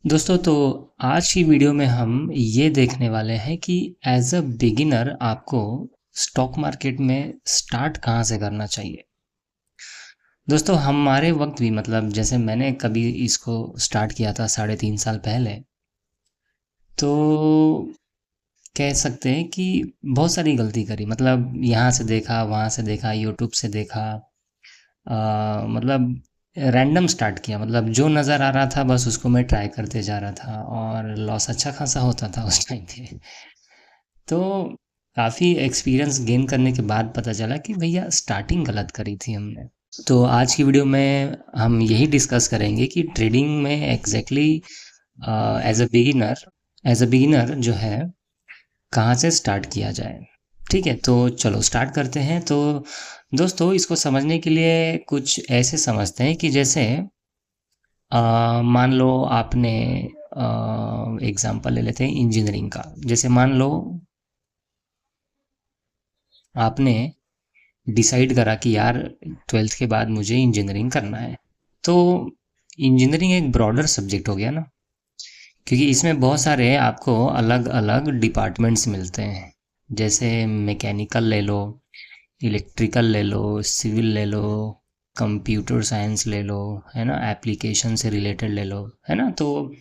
दोस्तों तो आज की वीडियो में हम ये देखने वाले हैं कि एज अ बिगिनर आपको स्टॉक मार्केट में स्टार्ट कहाँ से करना चाहिए। दोस्तों हमारे वक्त भी मतलब जैसे मैंने कभी इसको स्टार्ट किया था 3.5 साल पहले, तो कह सकते हैं कि बहुत सारी गलती करी। मतलब यहाँ से देखा, वहाँ से देखा, यूट्यूब से देखा, मतलब रैंडम स्टार्ट किया। मतलब जो नज़र आ रहा था बस उसको मैं ट्राई करते जा रहा था और लॉस अच्छा खासा होता था उस टाइम पे। तो काफ़ी एक्सपीरियंस गेन करने के बाद पता चला कि भैया स्टार्टिंग गलत करी थी हमने। तो आज की वीडियो में हम यही डिस्कस करेंगे कि ट्रेडिंग में एग्जैक्टली एज अ बिगिनर जो है कहाँ से स्टार्ट किया जाए। ठीक है, तो चलो स्टार्ट करते हैं। तो दोस्तों इसको समझने के लिए कुछ ऐसे समझते हैं कि जैसे मान लो आपने एग्जांपल ले लेते हैं इंजीनियरिंग का। जैसे मान लो आपने डिसाइड करा कि यार 12th के बाद मुझे इंजीनियरिंग करना है। तो इंजीनियरिंग एक ब्रॉडर सब्जेक्ट हो गया ना, क्योंकि इसमें बहुत सारे आपको अलग अलग डिपार्टमेंट्स मिलते हैं। जैसे मैकेनिकल ले लो, इलेक्ट्रिकल ले लो, सिविल ले लो, कंप्यूटर साइंस ले लो, है ना, एप्लीकेशन से रिलेटेड ले लो, है ना। तो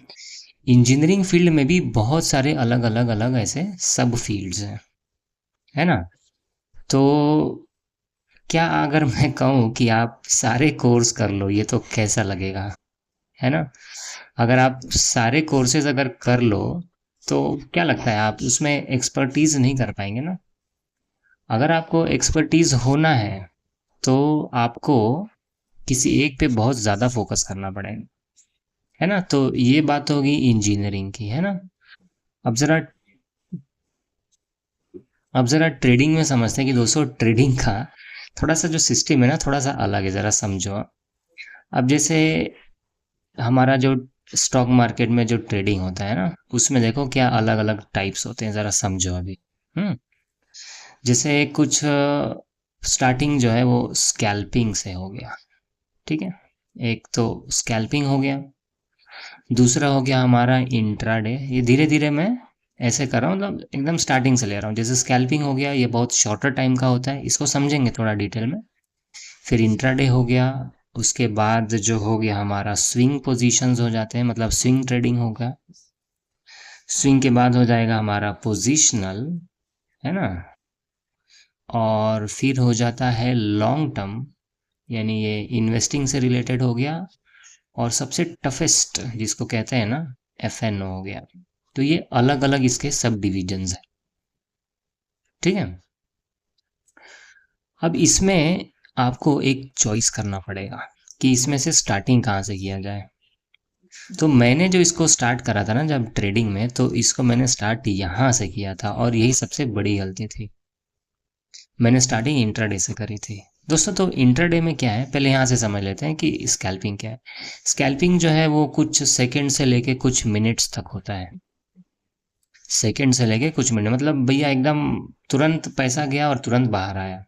इंजीनियरिंग फील्ड में भी बहुत सारे अलग अलग अलग ऐसे सब फील्ड्स हैं, है ना। तो क्या अगर मैं कहूँ कि आप सारे कोर्स कर लो, ये तो कैसा लगेगा, है ना। अगर आप सारे कोर्सेज अगर कर लो तो क्या लगता है आप उसमें एक्सपर्टीज नहीं कर पाएंगे ना। अगर आपको एक्सपर्टीज होना है तो आपको किसी एक पे बहुत ज़्यादा फोकस करना पड़ेगा, है ना। तो ये बात होगी इंजीनियरिंग की, है ना। अब ज़रा अब ज़रा ट्रेडिंग में समझते हैं कि दोस्तों ट्रेडिंग का थोड़ा सा जो सिस्टम है ना, थोड़ा सा अलग है, ज़रा समझो। अब जैसे हमारा जो स्टॉक मार्केट में जो ट्रेडिंग होता है ना, उसमें देखो क्या अलग अलग टाइप्स होते हैं, ज़रा समझो अभी। हम्म जैसे कुछ स्टार्टिंग जो है वो स्कैल्पिंग से हो गया। ठीक है, एक तो स्कैल्पिंग हो गया। दूसरा हो गया हमारा इंट्राडे। ये धीरे धीरे मैं ऐसे कर रहा हूँ, मतलब एकदम स्टार्टिंग से ले रहा हूँ। जैसे स्कैल्पिंग हो गया, ये बहुत शॉर्टर टाइम का होता है, इसको समझेंगे थोड़ा डिटेल में। फिर इंट्राडे हो गया। उसके बाद जो हो गया हमारा स्विंग पोजीशंस हो जाते हैं, मतलब स्विंग ट्रेडिंग होगा। स्विंग के बाद हो जाएगा हमारा पोजीशनल, है ना। और फिर हो जाता है लॉन्ग टर्म, यानी ये इन्वेस्टिंग से रिलेटेड हो गया। और सबसे टफेस्ट जिसको कहते हैं ना, एफएनओ हो गया। तो ये अलग अलग इसके सब डिविजन्स हैं। ठीक है, अब इसमें आपको एक चॉइस करना पड़ेगा कि इसमें से स्टार्टिंग कहाँ से किया जाए। तो मैंने जो इसको स्टार्ट करा था ना जब ट्रेडिंग में, तो इसको मैंने स्टार्ट यहाँ से किया था और यही सबसे बड़ी गलती थी। मैंने स्टार्टिंग इंट्राडे से करी थी। दोस्तों तो इंट्राडे में क्या है, पहले यहाँ से समझ लेते हैं कि स्कैल्पिंग क्या है। स्कैल्पिंग जो है वो कुछ सेकंड से लेके कुछ मिनट्स तक होता है। सेकंड से लेके कुछ मिनट, मतलब भैया एकदम तुरंत पैसा गया और तुरंत बाहर आया।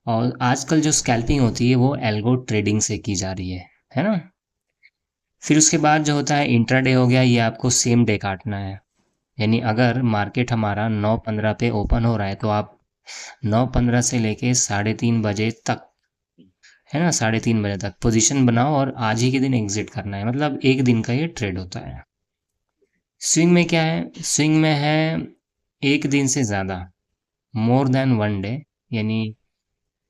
और आजकल जो स्कैल्पिंग होती है वो एल्गो ट्रेडिंग से की जा रही है ना। फिर उसके बाद जो होता है इंट्राडे हो गया, ये आपको सेम डे काटना है। यानी अगर मार्केट हमारा 9:15 पे ओपन हो रहा है तो आप 9:15 से लेके 3:30 बजे तक, है ना, 3:30 बजे तक पोजीशन बनाओ और आज ही के दिन एग्जिट करना है। मतलब एक दिन का ये ट्रेड होता है। स्विंग में क्या है, स्विंग में है एक दिन से ज़्यादा, मोर देन वन डे, यानी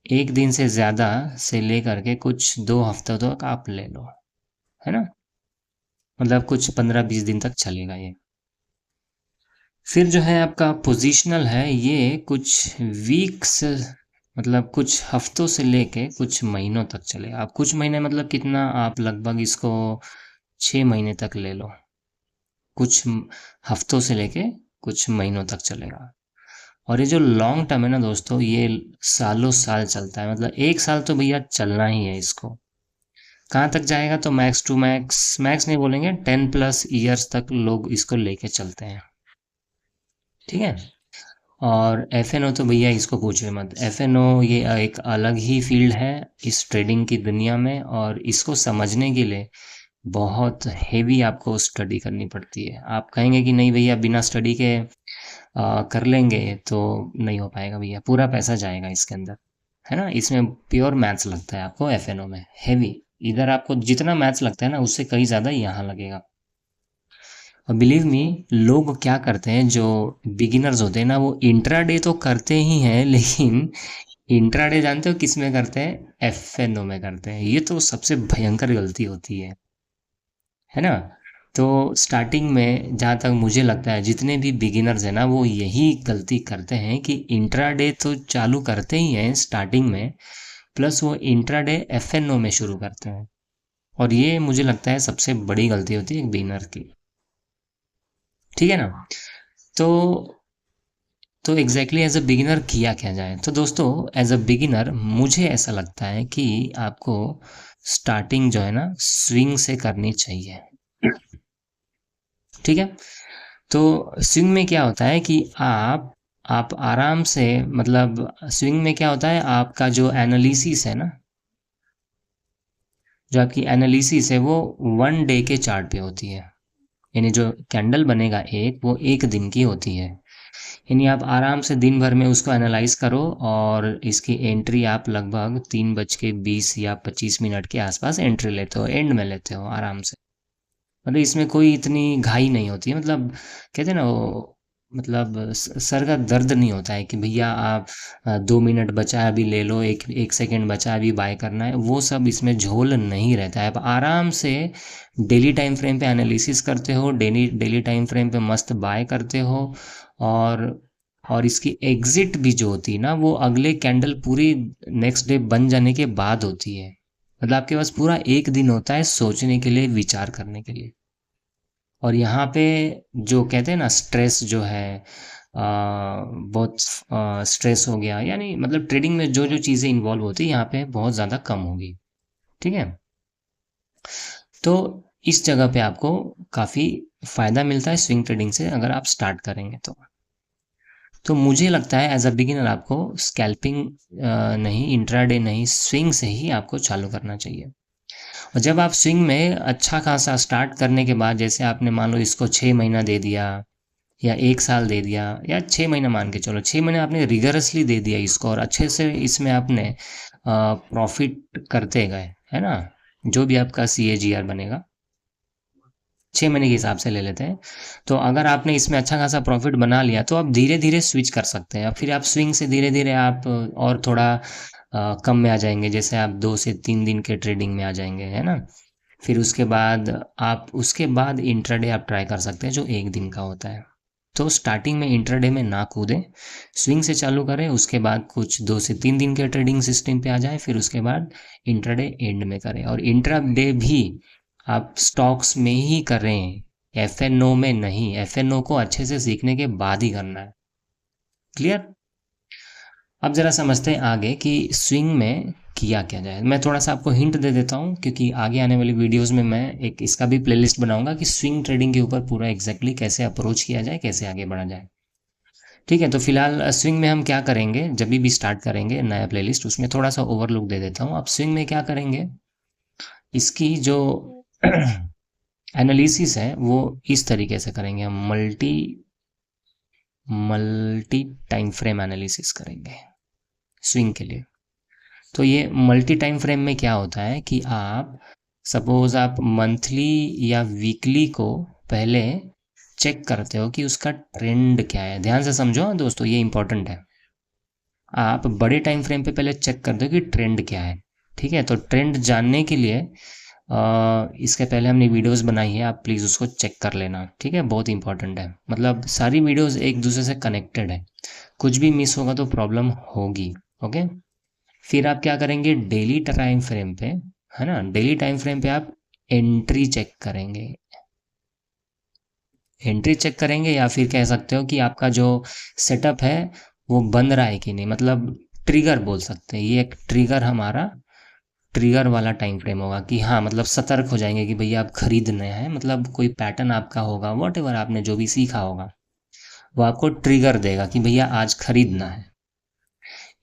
एक दिन से ज़्यादा से लेकर के कुछ 2 हफ्तों तक आप ले लो, है ना। मतलब कुछ 15-20 दिन तक चलेगा ये। फिर जो है आपका पोजिशनल है, ये कुछ वीक्स, मतलब कुछ हफ्तों से लेके कुछ महीनों तक चलेगा। आप कुछ महीने मतलब कितना, आप लगभग इसको 6 महीने तक ले लो। कुछ हफ्तों से लेके कुछ महीनों तक चलेगा। और ये जो लॉन्ग टर्म है ना दोस्तों, ये सालों साल चलता है। मतलब एक साल तो भैया चलना ही है इसको। कहाँ तक जाएगा तो मैक्स टू मैक्स, मैक्स नहीं बोलेंगे, 10+ ईयर्स तक लोग इसको लेके चलते हैं। ठीक है। और एफ तो भैया इसको पूछिए मत। एफ ये एक अलग ही फील्ड है इस ट्रेडिंग की दुनिया में, और इसको समझने के लिए बहुत हेवी आपको स्टडी करनी पड़ती है। आप कहेंगे कि नहीं भैया बिना स्टडी के कर लेंगे, तो नहीं हो पाएगा भैया, पूरा पैसा जाएगा इसके अंदर, है ना। इसमें प्योर मैथ्स लगता है आपको एफएनओ में, हेवी। इधर आपको जितना मैथ्स लगता है ना, उससे कहीं ज़्यादा यहाँ लगेगा। और बिलीव मी, लोग क्या करते हैं जो बिगिनर्स होते हैं ना, वो इंट्राडे तो करते ही हैं, लेकिन इंट्राडे जानते हो किस में करते हैं? एफएनओ में करते हैं। ये तो सबसे भयंकर गलती होती है ना। तो स्टार्टिंग में जहाँ तक मुझे लगता है, जितने भी बिगिनर्स हैं ना, वो यही गलती करते हैं कि इंट्राडे तो चालू करते ही हैं स्टार्टिंग में, प्लस वो इंट्राडे एफएनओ में शुरू करते हैं। और ये मुझे लगता है सबसे बड़ी गलती होती है एक बिगिनर की। ठीक है ना। तो एग्जैक्टली एज अ बिगिनर किया क्या जाए? तो दोस्तों, एज अ बिगिनर मुझे ऐसा लगता है कि आपको स्टार्टिंग जो है ना, स्विंग से करनी चाहिए। ठीक है। तो स्विंग में क्या होता है कि आप आराम से, मतलब स्विंग में क्या होता है, आपका जो एनालिसिस है ना, जो आपकी एनालिसिस है वो 1 डे के चार्ट पे होती है। यानी जो कैंडल बनेगा एक, वो एक दिन की होती है। यानी आप आराम से दिन भर में उसको एनालाइज करो, और इसकी एंट्री आप लगभग 3:20 या 25 मिनट के आसपास एंट्री लेते हो, एंड में लेते हो आराम से। मतलब इसमें कोई इतनी घाई नहीं होती है, मतलब कहते हैं ना वो, मतलब सर का दर्द नहीं होता है कि भैया आप 2 मिनट बचा है अभी ले लो, एक एक सेकेंड बचा है अभी बाय करना है, वो सब इसमें झोल नहीं रहता है। आप आराम से डेली टाइम फ्रेम पे एनालिसिस करते हो, डेली डेली टाइम फ्रेम पे मस्त बाय करते हो। और इसकी एग्जिट भी जो होती है ना, वो अगले कैंडल पूरी नेक्स्ट डे बन जाने के बाद होती है। मतलब आपके पास पूरा एक दिन होता है सोचने के लिए, विचार करने के लिए। और यहाँ पे जो कहते हैं ना स्ट्रेस जो है, बहुत स्ट्रेस हो गया, यानी मतलब ट्रेडिंग में जो जो चीज़ें इन्वॉल्व होती है यहाँ पे बहुत ज़्यादा कम होगी। ठीक है। तो इस जगह पे आपको काफ़ी फ़ायदा मिलता है स्विंग ट्रेडिंग से, अगर आप स्टार्ट करेंगे तो। मुझे लगता है एज अ बिगिनर आपको स्कैल्पिंग नहीं, इंट्राडे नहीं, स्विंग से ही आपको चालू करना चाहिए। और जब आप स्विंग में अच्छा खासा स्टार्ट करने के बाद, जैसे आपने मान लो इसको 6 महीना दे दिया, या 1 साल दे दिया, या 6 महीना मान के चलो, 6 महीने आपने रिगरसली दे दिया इसको, और अच्छे से इसमें आपने प्रॉफिट करते गए, है ना, जो भी आपका CAGR बनेगा, 6 महीने के हिसाब से ले लेते हैं। तो अगर आपने इसमें अच्छा खासा प्रॉफिट बना लिया, तो आप धीरे धीरे स्विच कर सकते हैं। फिर आप स्विंग से धीरे धीरे आप और थोड़ा कम में आ जाएंगे, जैसे आप 2 से 3 दिन के ट्रेडिंग में आ जाएंगे, है ना। फिर उसके बाद इंट्राडे आप ट्राई कर सकते हैं, जो एक दिन का होता है। तो स्टार्टिंग में इंट्राडे में ना कूदें, स्विंग से चालू करें, उसके बाद कुछ 2 से 3 दिन के ट्रेडिंग सिस्टम पे आ जाए, फिर उसके बाद इंट्राडे एंड में करें। और इंट्राडे भी आप स्टॉक्स में ही करें, एफएनओ में नहीं। एफएनओ को अच्छे से सीखने के बाद ही करना है। क्लियर। अब जरा समझते हैं आगे कि स्विंग में किया क्या जाए। मैं थोड़ा सा आपको हिंट दे देता हूँ, क्योंकि आगे आने वाली वीडियोस में मैं एक इसका भी प्लेलिस्ट बनाऊंगा कि स्विंग ट्रेडिंग के ऊपर पूरा एग्जैक्टली कैसे अप्रोच किया जाए, कैसे आगे बढ़ा जाए। ठीक है। तो फिलहाल स्विंग में हम क्या करेंगे, जब भी स्टार्ट करेंगे नया प्लेलिस्ट, उसमें थोड़ा सा ओवरलुक दे देता हूँ। अब स्विंग में क्या करेंगे, इसकी जो एनालिसिस है वो इस तरीके से करेंगे, हम मल्टी टाइम फ्रेम एनालिसिस करेंगे स्विंग के लिए। तो ये मल्टी टाइम फ्रेम में क्या होता है कि आप सपोज आप मंथली या वीकली को पहले चेक करते हो कि उसका ट्रेंड क्या है। ध्यान से समझो दोस्तों, ये इंपॉर्टेंट है। आप बड़े टाइम फ्रेम पे पहले चेक करते हो कि ट्रेंड क्या है। ठीक है। तो ट्रेंड जानने के लिए इसके पहले हमने वीडियोस बनाई है, आप प्लीज़ उसको चेक कर लेना। ठीक है। बहुत इंपॉर्टेंट है, मतलब सारी वीडियोस एक दूसरे से कनेक्टेड है, कुछ भी मिस होगा तो प्रॉब्लम होगी। ओके। फिर आप क्या करेंगे, डेली टाइम फ्रेम पे, है ना, डेली टाइम फ्रेम पे आप एंट्री चेक करेंगे। एंट्री चेक करेंगे, या फिर कह सकते हो कि आपका जो सेटअप है वो बन रहा है कि नहीं, मतलब ट्रिगर बोल सकते हैं। ये एक ट्रिगर, हमारा ट्रिगर वाला टाइम फ्रेम होगा कि हाँ, मतलब सतर्क हो जाएंगे कि भैया आप खरीदने हैं, मतलब कोई पैटर्न आपका होगा, वॉट एवर आपने जो भी सीखा होगा, वो आपको ट्रिगर देगा कि भैया आज खरीदना है।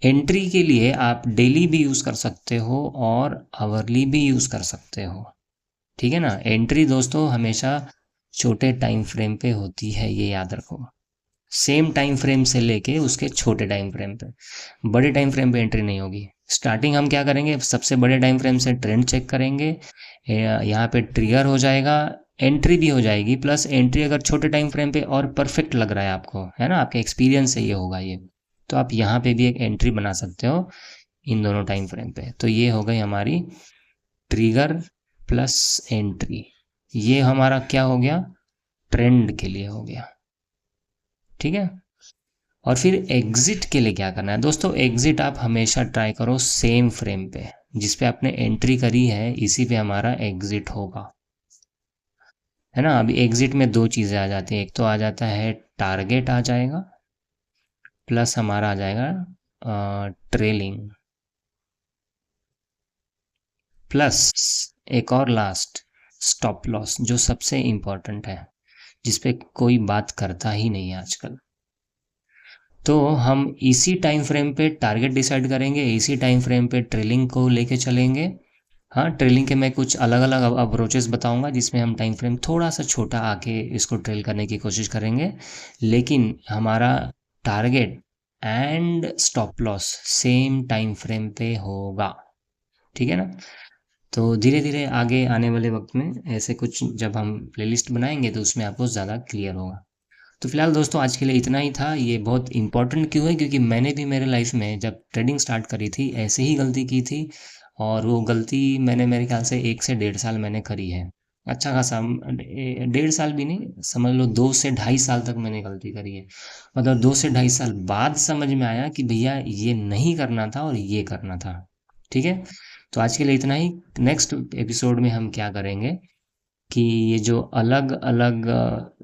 एंट्री के लिए आप डेली भी यूज़ कर सकते हो और आवरली भी यूज़ कर सकते हो। ठीक है ना। एंट्री दोस्तों हमेशा छोटे टाइम फ्रेम पे होती है, ये याद रखो। सेम टाइम फ्रेम से लेके उसके छोटे टाइम फ्रेम पे, बड़े टाइम फ्रेम पे एंट्री नहीं होगी। स्टार्टिंग हम क्या करेंगे, सबसे बड़े टाइम फ्रेम से ट्रेंड चेक करेंगे, यहाँ पे ट्रिगर हो जाएगा, एंट्री भी हो जाएगी, प्लस एंट्री अगर छोटे टाइम फ्रेम पे और परफेक्ट लग रहा है आपको, है ना, आपके एक्सपीरियंस से ये होगा ये, तो आप यहाँ पे भी एक एंट्री बना सकते हो इन दोनों टाइम फ्रेम पे। तो ये हो गई हमारी ट्रिगर प्लस एंट्री। ये हमारा क्या हो गया, ट्रेंड के लिए हो गया, ठीक है। और फिर एग्जिट के लिए क्या करना है दोस्तों, एग्जिट आप हमेशा ट्राई करो सेम फ्रेम पे, जिस पे आपने एंट्री करी है इसी पे हमारा एग्जिट होगा, है ना। अभी एग्जिट में दो चीज़ें आ जाती हैं, एक तो आ जाता है टारगेट आ जाएगा, प्लस हमारा आ जाएगा ट्रेलिंग, प्लस एक और लास्ट स्टॉप लॉस, जो सबसे इम्पोर्टेंट है, जिस पे कोई बात करता ही नहीं है आजकल। तो हम इसी टाइम फ्रेम पे टारगेट डिसाइड करेंगे, इसी टाइम फ्रेम पे ट्रेलिंग को लेके चलेंगे। हाँ, ट्रेलिंग के मैं कुछ अलग अलग अप्रोचेस बताऊंगा, जिसमें हम टाइम फ्रेम थोड़ा सा छोटा आके इसको ट्रेल करने की कोशिश करेंगे, लेकिन हमारा target and stop loss same time frame पे होगा, ठीक है ना। तो धीरे धीरे आगे आने वाले वक्त में ऐसे कुछ जब हम प्लेलिस्ट बनाएंगे तो उसमें आपको ज़्यादा क्लियर होगा। तो फिलहाल दोस्तों आज के लिए इतना ही था। ये बहुत इंपॉर्टेंट क्यों है, क्योंकि मैंने भी मेरे लाइफ में जब ट्रेडिंग स्टार्ट करी थी ऐसे ही गलती की थी, और वो गलती मैंने मेरे ख्याल से 1 से 1.5 साल मैंने करी है। अच्छा खासा 1.5 साल भी नहीं, समझ लो 2 से ढाई साल तक मैंने गलती करी है। मतलब 2 से ढाई साल बाद समझ में आया कि भैया ये नहीं करना था और ये करना था, ठीक है। तो आज के लिए इतना ही। नेक्स्ट एपिसोड में हम क्या करेंगे कि ये जो अलग अलग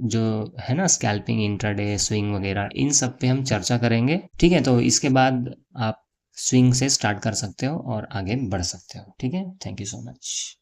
जो है ना, स्कैल्पिंग, इंट्राडे, स्विंग वगैरह, इन सब पे हम चर्चा करेंगे, ठीक है। तो इसके बाद आप स्विंग से स्टार्ट कर सकते हो और आगे बढ़ सकते हो, ठीक है। Thank you so much.